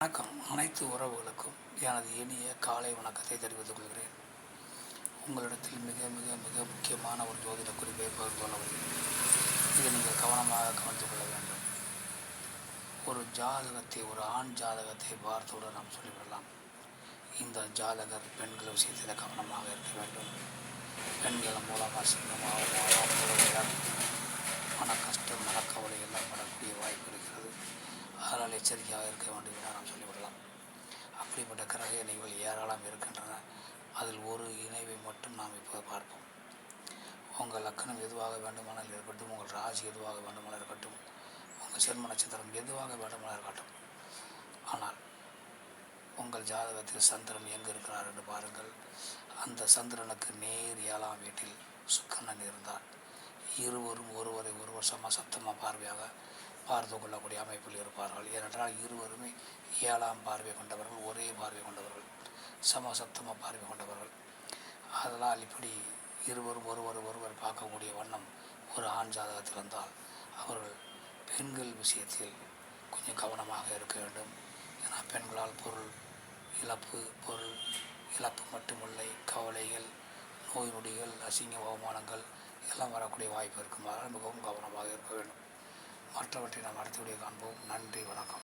வணக்கம். அனைத்து உறவுகளுக்கும் எனது இனிய காலை வணக்கத்தை தெரிவித்துக் கொள்கிறேன். உங்களிடத்தில் மிக மிக மிக முக்கியமான ஒரு ஜோதிட குறிப்பை பகிர்ந்து கொள்ள வருகிறேன். இதை நீங்கள் கவனமாக கவனித்துக் கொள்ள வேண்டும். ஒரு ஜாதகத்தை, ஒரு ஆண் ஜாதகத்தை பார்த்தவுடன் நாம் சொல்லிவிடலாம், இந்த ஜாதகர் பெண்கள் விஷயத்தில் கவனமாக இருக்க வேண்டும். பெண்கள் மூலமாக சிங்கமாக மன கஷ்டம், மனக்கவலை எல்லாம் வரக்கூடிய வாய்ப்பு இருக்கிறது. அதனால் எச்சரிக்கையாக இருக்க வேண்டும் என நாம் சொல்லிவிடலாம். அப்படிப்பட்ட கிரக இணைவுகள் ஏராளம் இருக்கின்றன. அதில் ஒரு இணைவை மட்டும் நாம் இப்போது பார்ப்போம். உங்கள் லக்கணம் எதுவாக வேண்டுமானால் இருக்கட்டும், உங்கள் ராசி எதுவாக வேண்டுமானால் இருக்கட்டும், உங்கள் ஜென்ம நட்சத்திரம் எதுவாக வேண்டுமானால் இருக்கட்டும், ஆனால் உங்கள் ஜாதகத்தில் சந்திரன் எங்கு இருக்கிறார் என்று பாருங்கள். அந்த சந்திரனுக்கு நேர் 7ஆம் வீட்டில் சுக்கிரன் இருந்தால் இருவரும் ஒருவரை ஒருவர் சமசப்தமாக பார்வையாக பார்த்து கொள்ளக்கூடிய அமைப்பில் இருப்பார்கள். ஏனென்றால் இருவருமே 7ஆம் பார்வை கொண்டவர்கள், ஒரே பார்வை கொண்டவர்கள், சமசப்தமாக பார்வை கொண்டவர்கள். அதனால் இப்படி இருவரும் ஒருவர் பார்க்கக்கூடிய வண்ணம் ஒரு ஆண் ஜாதகத்தில் இருந்தால் அவர்கள் பெண்கள் விஷயத்தில் கொஞ்சம் கவனமாக இருக்க வேண்டும். ஏன்னா பெண்களால் பொருள் இழப்பு மட்டுமில்லை, கவலைகள், நோய் நொடிகள், அசிங்க அவமானங்கள் எல்லாம் வரக்கூடிய வாய்ப்பு இருக்கும். அதனால் மிகவும் கவனமாக இருக்க வேண்டும். மற்றவற்றை நாம் அடுத்த வீடியோ காண்போம். நன்றி, வணக்கம்.